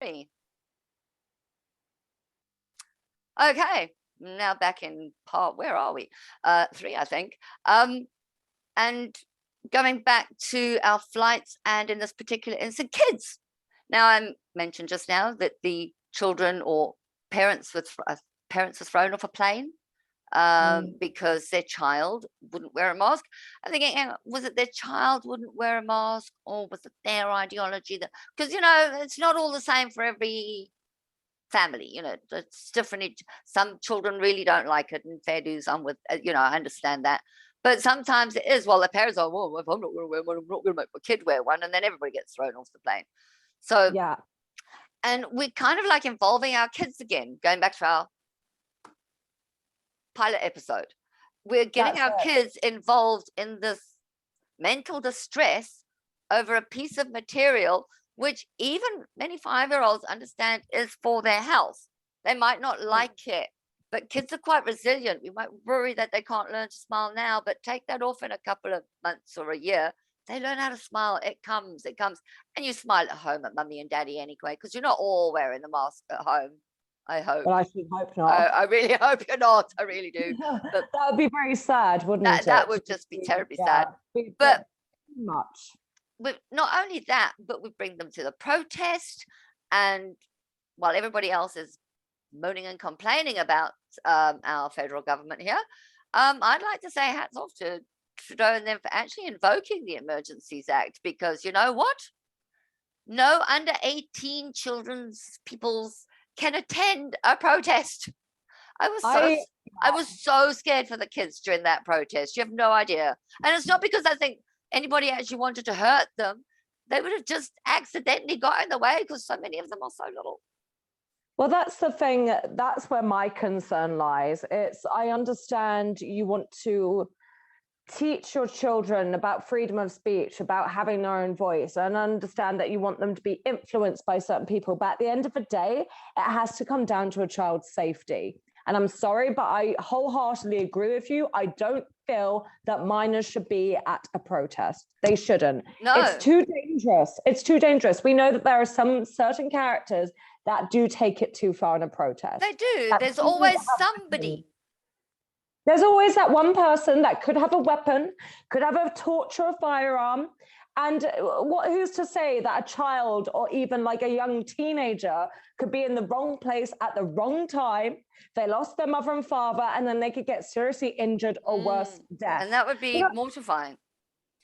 me. Okay, now back in part, where are we? 3, I think. And going back to our flights, and in this particular instance, kids. Now, I mentioned just now that the children or parents were thrown off a plane because their child wouldn't wear a mask. I'm thinking, was it their child wouldn't wear a mask, or was it their ideology? That, because it's not all the same for every family. It's different. Some children really don't like it, and fair dues. I'm with, I understand that. But sometimes it is, well, the parents are, well, if I'm not going to wear one, I'm not going to make my kid wear one. And then everybody gets thrown off the plane. So, yeah. And we're kind of like involving our kids again, going back to our pilot episode. We're getting our kids involved in this mental distress over a piece of material, which even many 5-year-olds understand is for their health. They might not like it. But kids are quite resilient. We might worry that they can't learn to smile now, but take that off in a couple of months or a year. They learn how to smile. It comes. And you smile at home at mummy and daddy anyway, because you're not all wearing the mask at home. I hope. Well, I should hope not. I really hope you're not. I really do. But that would be very sad, wouldn't it? That would just be terribly sad. But much. Not only that, but we bring them to the protest. And while everybody else is moaning and complaining about our federal government here, I'd like to say hats off to Trudeau and them for actually invoking the Emergencies Act, because you know what? No under 18 peoples can attend a protest. I was so scared for the kids during that protest. You have no idea. And it's not because I think anybody actually wanted to hurt them. They would have just accidentally got in the way, because so many of them are so little. Well, that's the thing. That's where my concern lies. I understand you want to teach your children about freedom of speech, about having their own voice, and understand that you want them to be influenced by certain people. But at the end of the day, it has to come down to a child's safety. And I'm sorry, but I wholeheartedly agree with you. I don't feel that minors should be at a protest. They shouldn't. No. It's too dangerous. It's too dangerous. We know that there are some certain characters that do take it too far in a protest. They do. There's always somebody. There's always that one person that could have a weapon, could have a torch or a firearm. And who's to say that a child or even like a young teenager could be in the wrong place at the wrong time? They lost their mother and father, and then they could get seriously injured or worse, death. And that would be mortifying.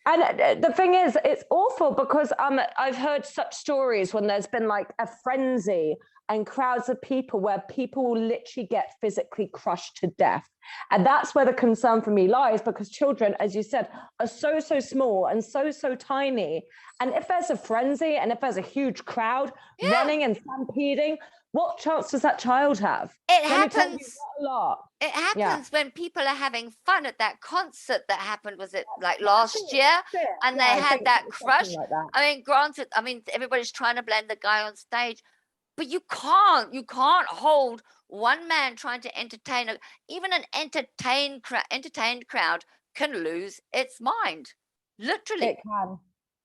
And the thing is, it's awful because I've heard such stories when there's been like a frenzy and crowds of people where people will literally get physically crushed to death. And that's where the concern for me lies, because children, as you said, are so small and so tiny. And if there's a frenzy and if there's a huge crowd running and stampeding, what chance does that child have? It happens a lot. It happens when people are having fun at that concert that happened, was it like last year? And they had that crush. Like that. I mean, granted, everybody's trying to blame the guy on stage, but you can't hold one man trying to entertain. Even an entertained crowd can lose its mind. Literally.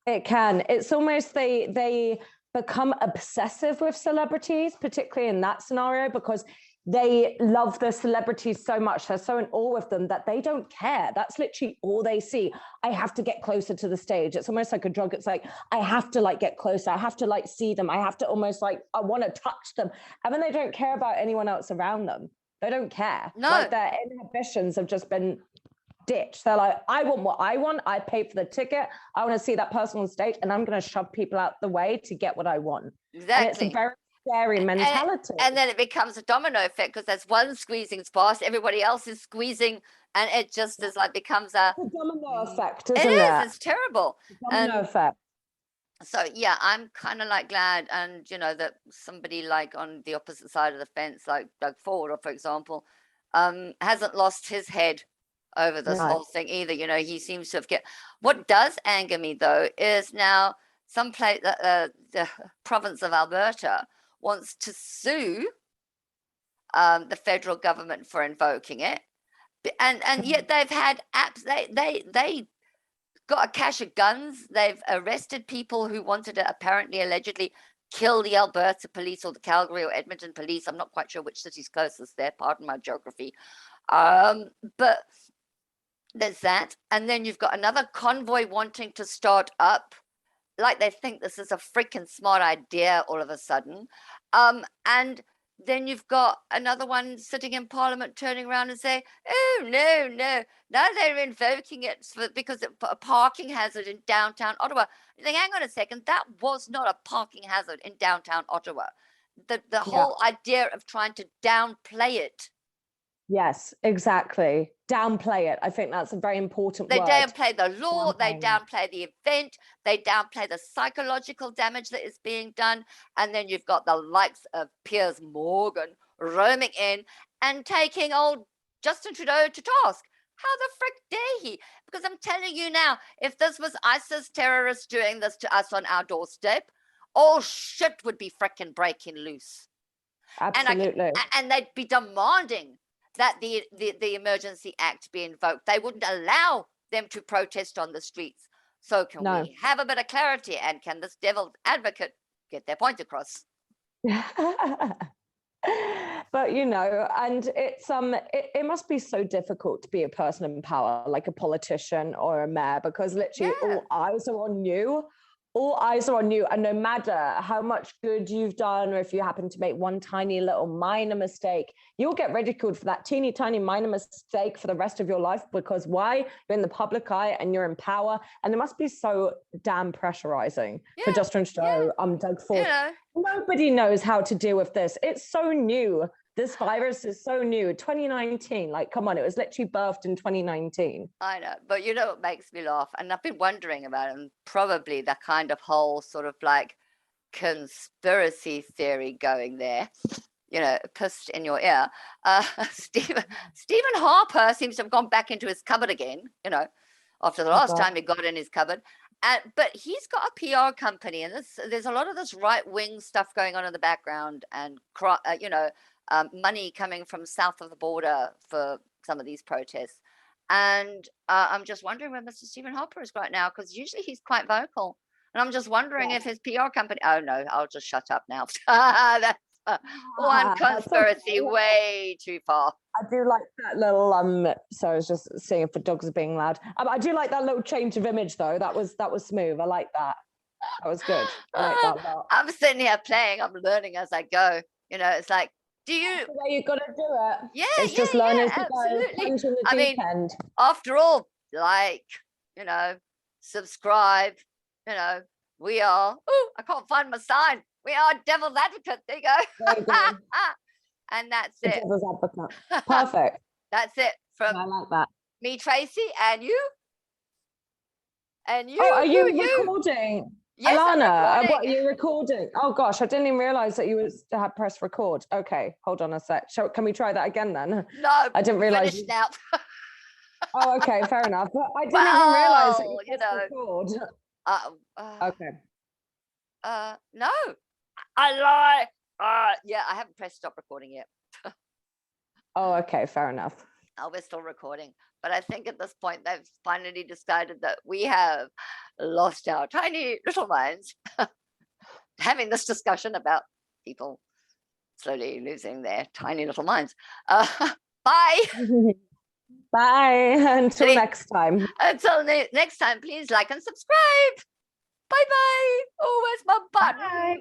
It can. It's almost they become obsessive with celebrities, particularly in that scenario, because they love the celebrities so much. They're so in awe with them that they don't care. That's literally all they see. I have to get closer to the stage. It's almost like a drug. It's like, I have to get closer. I have to see them. I have to almost I want to touch them. And then they don't care about anyone else around them. They don't care. No. Their inhibitions have just been ditched. They're like, I want what I want. I paid for the ticket. I want to see that person on stage, and I'm going to shove people out the way to get what I want. Exactly. And it's a very scary mentality. And then it becomes a domino effect, because there's one squeezing past, everybody else is squeezing, and it just is becomes a domino effect, isn't it? It is. It's terrible. Domino effect. So yeah, I'm kind of glad, and that somebody on the opposite side of the fence, like Doug Ford, for example, hasn't lost his head over this whole thing either. He seems to have what does anger me though is now some place, the province of Alberta wants to sue the federal government for invoking it, and yet they've had apps. They got a cache of guns. They've arrested people who wanted to apparently allegedly kill the Alberta police or the Calgary or Edmonton police. I'm not quite sure which city's closest there, pardon my geography. But there's that. And then you've got another convoy wanting to start up, like they think this is a freaking smart idea all of a sudden. And then you've got another one sitting in Parliament turning around and saying, oh, no, no. Now they're invoking it because it's a parking hazard in downtown Ottawa. You think, hang on a second, that was not a parking hazard in downtown Ottawa. The whole idea of trying to downplay it. Yes, exactly. Downplay it. I think that's a very important They word. downplay the law, they Downplaying it. downplay the event, they downplay the psychological damage that is being done. And then you've got the likes of Piers Morgan roaming in and taking old Justin Trudeau to task. How the frick dare he? Because I'm telling you now, if this was ISIS terrorists doing this to us on our doorstep, all shit would be frickin' breaking loose. Absolutely. And they'd be demanding that the Emergency Act be invoked. They wouldn't allow them to protest on the streets. So can we have a bit of clarity, and can this devil's advocate get their point across? But you know, and it's it must be so difficult to be a person in power, like a politician or a mayor, because literally all eyes are on you. All eyes are on you, and no matter how much good you've done, or if you happen to make one tiny little minor mistake, you'll get ridiculed for that teeny tiny minor mistake for the rest of your life. Because why? You're in the public eye and you're in power, and it must be so damn pressurizing for Justin Trudeau, Doug Ford. Nobody knows how to deal with this. It's so new. This virus is so new. 2019, like, come on, it was literally birthed in 2019. I know, but you know what makes me laugh? And I've been wondering about it, and probably the kind of whole sort of like conspiracy theory going there, you know, pissed in your ear. Stephen Harper seems to have gone back into his cupboard again, you know, after the last time he got in his cupboard. But he's got a PR company, and there's a lot of this right-wing stuff going on in the background, and you know, money coming from south of the border for some of these protests. And I'm just wondering where Mr. Stephen Harper is right now, because usually he's quite vocal. And I'm just wondering if his PR company, oh no, I'll just shut up now. That's one conspiracy way too far. I do like that little so I was just seeing if the dogs are being loud. I do like that little change of image though. That was smooth. I like that. That was good. I like that a lot. I'm sitting here playing, I'm learning as I go. You know, it's like, do you? That's the way you got to do it. Yeah, it's just learn as you absolutely. go. I mean, after all, like, you know, subscribe. You know, we are. Oh, I can't find my sign. We are Devil's Advocate. There you go. There you go. And that's it. Devil's Advocate. Perfect. That's it. From I like that. Me, Tracy, and you. And you. Oh, are you recording? Yes, Alana, what are you recording? Oh gosh, I didn't even realize that you had pressed record. Okay, hold on a sec. Can we try that again then? No, I didn't realize. Finished now. Oh, okay, fair enough. But I didn't even realize that you pressed record. Okay. No, I lie. Yeah, I haven't pressed stop recording yet. Oh, okay, fair enough. Oh, we're still recording. But I think at this point, they've finally decided that we have lost our tiny little minds having this discussion about people slowly losing their tiny little minds. Bye. Bye. Until next time. Until next time, please like and subscribe. Bye-bye. Oh, where's my button? Bye.